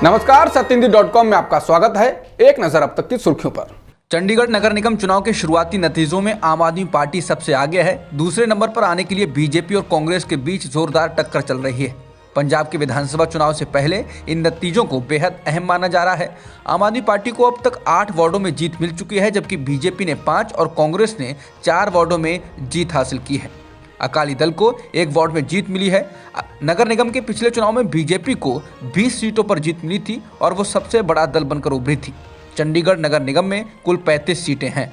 नमस्कार, सत्येंद्र.com में आपका स्वागत है। एक नजर अब तक की सुर्खियों पर। चंडीगढ़ नगर निगम चुनाव के शुरुआती नतीजों में आम आदमी पार्टी सबसे आगे है। दूसरे नंबर पर आने के लिए बीजेपी और कांग्रेस के बीच जोरदार टक्कर चल रही है। पंजाब के विधानसभा चुनाव से पहले इन नतीजों को बेहद अहम माना जा रहा है। आम आदमी पार्टी को अब तक 8 वार्डों में जीत मिल चुकी है, जबकि बीजेपी ने 5 और कांग्रेस ने 4 वार्डों में जीत हासिल की है। अकाली दल को 1 वार्ड में जीत मिली है। नगर निगम के पिछले चुनाव में बीजेपी को 20 सीटों पर जीत मिली थी और वो सबसे बड़ा दल बनकर उभरी थी। चंडीगढ़ नगर निगम में कुल 35 सीटें हैं।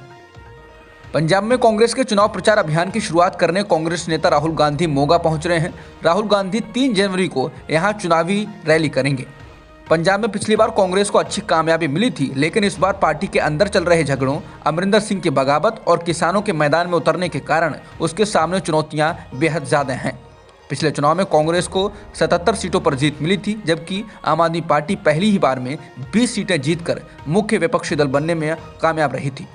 पंजाब में कांग्रेस के चुनाव प्रचार अभियान की शुरुआत करने कांग्रेस नेता राहुल गांधी मोगा पहुंच रहे हैं। राहुल गांधी 3 जनवरी को यहां चुनावी रैली करेंगे। पंजाब में पिछली बार कांग्रेस को अच्छी कामयाबी मिली थी, लेकिन इस बार पार्टी के अंदर चल रहे झगड़ों, अमरिंदर सिंह की बगावत और किसानों के मैदान में उतरने के कारण उसके सामने चुनौतियां बेहद ज्यादा हैं। पिछले चुनाव में कांग्रेस को 77 सीटों पर जीत मिली थी, जबकि आम आदमी पार्टी पहली ही बार में 20 सीटें जीतकर मुख्य विपक्षी दल बनने में कामयाब रही थी।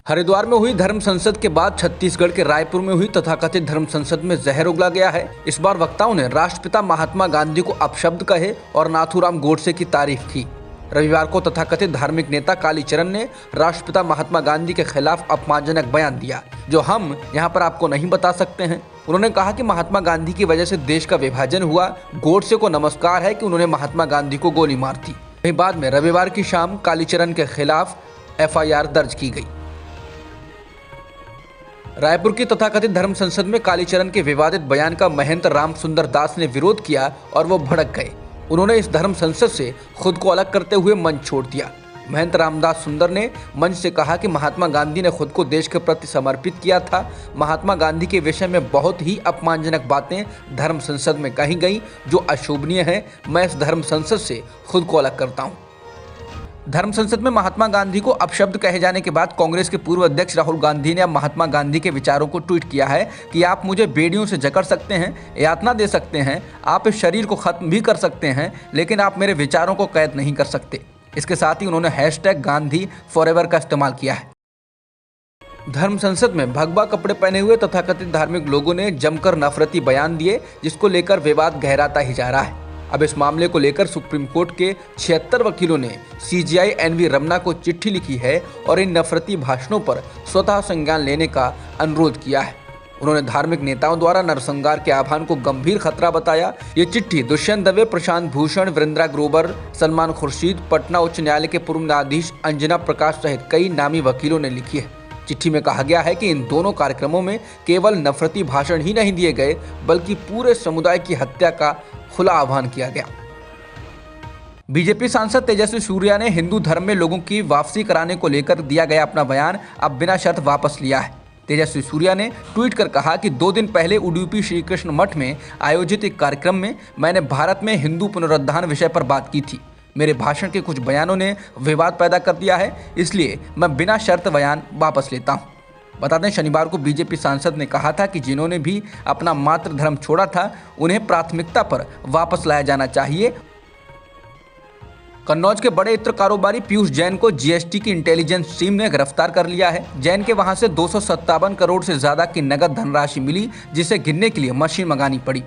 हरिद्वार में हुई धर्म संसद के बाद छत्तीसगढ़ के रायपुर में हुई तथाकथित धर्म संसद में जहर उगला गया है। इस बार वक्ताओं ने राष्ट्रपिता महात्मा गांधी को अपशब्द कहे और नाथूराम गोडसे की तारीफ की। रविवार को तथाकथित धार्मिक नेता कालीचरण ने राष्ट्रपिता महात्मा गांधी के खिलाफ अपमानजनक बयान दिया, जो हम यहाँ पर आपको नहीं बता सकते हैं। उन्होंने कहा कि महात्मा गांधी की वजह से देश का विभाजन हुआ। गोडसे को नमस्कार है कि उन्होंने महात्मा गांधी को गोली मार दी। वहीं बाद में रविवार की शाम कालीचरण के खिलाफ FIR दर्ज की गई। रायपुर की तथाकथित धर्म संसद में कालीचरण के विवादित बयान का महंत राम सुंदर दास ने विरोध किया और वो भड़क गए। उन्होंने इस धर्म संसद से खुद को अलग करते हुए मंच छोड़ दिया। महंत रामदास सुंदर ने मंच से कहा कि महात्मा गांधी ने खुद को देश के प्रति समर्पित किया था। महात्मा गांधी के विषय में बहुत ही अपमानजनक बातें धर्म संसद में कही गई, जो अशोभनीय है। मैं इस धर्म संसद से खुद को अलग करता हूँ। धर्म संसद में महात्मा गांधी को अपशब्द कहे जाने के बाद कांग्रेस के पूर्व अध्यक्ष राहुल गांधी ने अब महात्मा गांधी के विचारों को ट्वीट किया है कि आप मुझे बेड़ियों से जकड़ सकते हैं, यातना दे सकते हैं, आप इस शरीर को खत्म भी कर सकते हैं, लेकिन आप मेरे विचारों को कैद नहीं कर सकते। इसके साथ ही उन्होंने #गांधी फॉरएवर का इस्तेमाल किया है। धर्म संसद में भगवा कपड़े पहने हुए तथाकथित धार्मिक लोगों ने जमकर नफरती बयान दिए, जिसको लेकर विवाद गहराता ही जा रहा है। अब इस मामले को लेकर सुप्रीम कोर्ट के 76 वकीलों ने CJI NV रमना को चिट्ठी लिखी है और इन नफरती भाषणों पर स्वतः संज्ञान लेने का अनुरोध किया है। उन्होंने धार्मिक नेताओं द्वारा नरसंहार के आह्वान को गंभीर खतरा बताया। ये चिट्ठी दुष्यंत दवे, प्रशांत भूषण, वृंद्रा ग्रोवर, सलमान खुर्शीद, पटना उच्च न्यायालय के पूर्व न्यायाधीश अंजना प्रकाश सहित कई नामी वकीलों ने लिखी है। चिट्ठी में कहा गया है कि इन दोनों कार्यक्रमों में केवल नफरती भाषण ही नहीं दिए गए, बल्कि पूरे समुदाय की हत्या का खुला आह्वान किया गया। बीजेपी सांसद तेजस्वी सूर्या ने हिंदू धर्म में लोगों की वापसी कराने को लेकर दिया गया अपना बयान अब बिना शर्त वापस लिया है। तेजस्वी सूर्या ने ट्वीट कर कहा कि 2 दिन पहले उडुपी श्री कृष्ण मठ में आयोजित एक कार्यक्रम में मैंने भारत में हिंदू पुनरुत्थान विषय पर बात की थी। मेरे भाषण के कुछ बयानों ने विवाद पैदा कर दिया है, इसलिए मैं बिना शर्त बयान वापस लेता हूं। बता दें, शनिवार को बीजेपी सांसद ने कहा था कि जिन्होंने भी अपना मातृ धर्म छोड़ा था, उन्हें प्राथमिकता पर वापस लाया जाना चाहिए। कन्नौज के बड़े इत्र कारोबारी पीयूष जैन को GST की इंटेलिजेंस टीम ने गिरफ्तार कर लिया है। जैन के वहां से 257 करोड़ से ज्यादा की नगद धनराशि मिली, जिसे गिनने के लिए मशीन मंगानी पड़ी।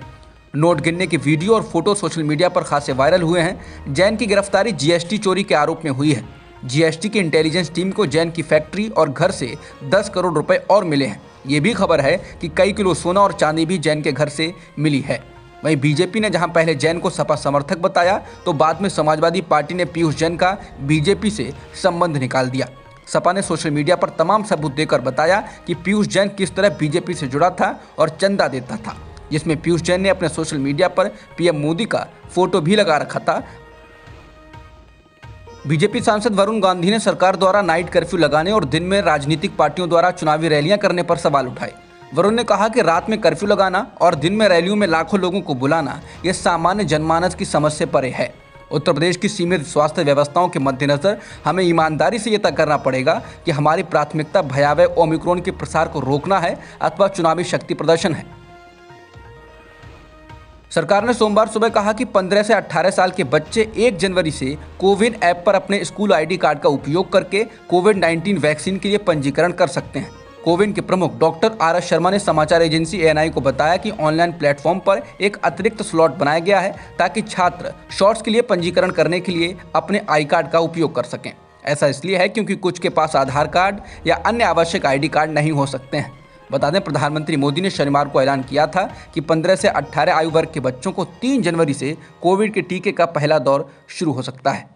नोट गिनने की वीडियो और फोटो सोशल मीडिया पर खासे वायरल हुए हैं। जैन की गिरफ्तारी GST चोरी के आरोप में हुई है। GST की इंटेलिजेंस टीम को जैन की फैक्ट्री और घर से 10 करोड़ रुपए और मिले हैं। ये भी खबर है कि कई किलो सोना और चांदी भी जैन के घर से मिली है। वहीं बीजेपी ने जहां पहले जैन को सपा समर्थक बताया, तो बाद में समाजवादी पार्टी ने पीयूष जैन का बीजेपी से संबंध निकाल दिया। सपा ने सोशल मीडिया पर तमाम सबूत देकर बताया कि पीयूष जैन किस तरह बीजेपी से जुड़ा था और चंदा देता था, जिसमें पीयूष जैन ने अपने सोशल मीडिया पर PM मोदी का फोटो भी लगा रखा था। बीजेपी सांसद वरुण गांधी ने सरकार द्वारा नाइट कर्फ्यू लगाने और दिन में राजनीतिक पार्टियों द्वारा चुनावी रैलियां करने पर सवाल उठाए। वरुण ने कहा कि रात में कर्फ्यू लगाना और दिन में रैलियों में लाखों लोगों को बुलाना यह सामान्य जनमानस की समझ से परे है। उत्तर प्रदेश की सीमित स्वास्थ्य व्यवस्थाओं के मद्देनजर हमें ईमानदारी से यह तय करना पड़ेगा कि हमारी प्राथमिकता भयावह ओमिक्रॉन के प्रसार को रोकना है अथवा चुनावी शक्ति प्रदर्शन है। सरकार ने सोमवार सुबह कहा कि 15 से 18 साल के बच्चे 1 जनवरी से कोविन ऐप पर अपने स्कूल ID कार्ड का उपयोग करके कोविड-19 वैक्सीन के लिए पंजीकरण कर सकते हैं। कोविन के प्रमुख डॉक्टर आर एस शर्मा ने समाचार एजेंसी एएनआई को बताया कि ऑनलाइन प्लेटफॉर्म पर एक अतिरिक्त स्लॉट बनाया गया है ताकि छात्र शॉर्ट्स के लिए पंजीकरण करने के लिए अपने आई कार्ड का उपयोग कर सकें। ऐसा इसलिए है क्योंकि कुछ के पास आधार कार्ड या अन्य आवश्यक आईडी कार्ड नहीं हो सकते हैं। बता दें, प्रधानमंत्री मोदी ने शनिवार को ऐलान किया था कि 15 से 18 आयु वर्ग के बच्चों को 3 जनवरी से कोविड के टीके का पहला दौर शुरू हो सकता है।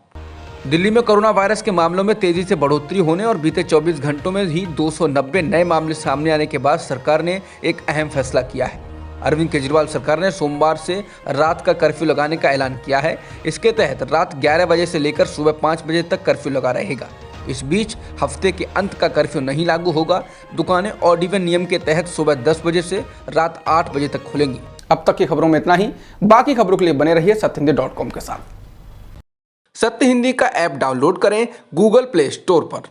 दिल्ली में कोरोना वायरस के मामलों में तेजी से बढ़ोतरी होने और बीते 24 घंटों में ही 290 नए मामले सामने आने के बाद सरकार ने एक अहम फैसला किया है। अरविंद केजरीवाल सरकार ने सोमवार से रात का कर्फ्यू लगाने का ऐलान किया है। इसके तहत रात 11 बजे से लेकर सुबह 5 बजे तक कर्फ्यू लगा रहेगा। इस बीच हफ्ते के अंत का कर्फ्यू नहीं लागू होगा। दुकानें ऑड इवन नियम के तहत सुबह 10 बजे से रात 8 बजे तक खुलेंगी। अब तक की खबरों में इतना ही। बाकी खबरों के लिए बने रहिए सत्यहिंदी.com के साथ। सत्य हिंदी का ऐप डाउनलोड करें गूगल प्ले स्टोर पर।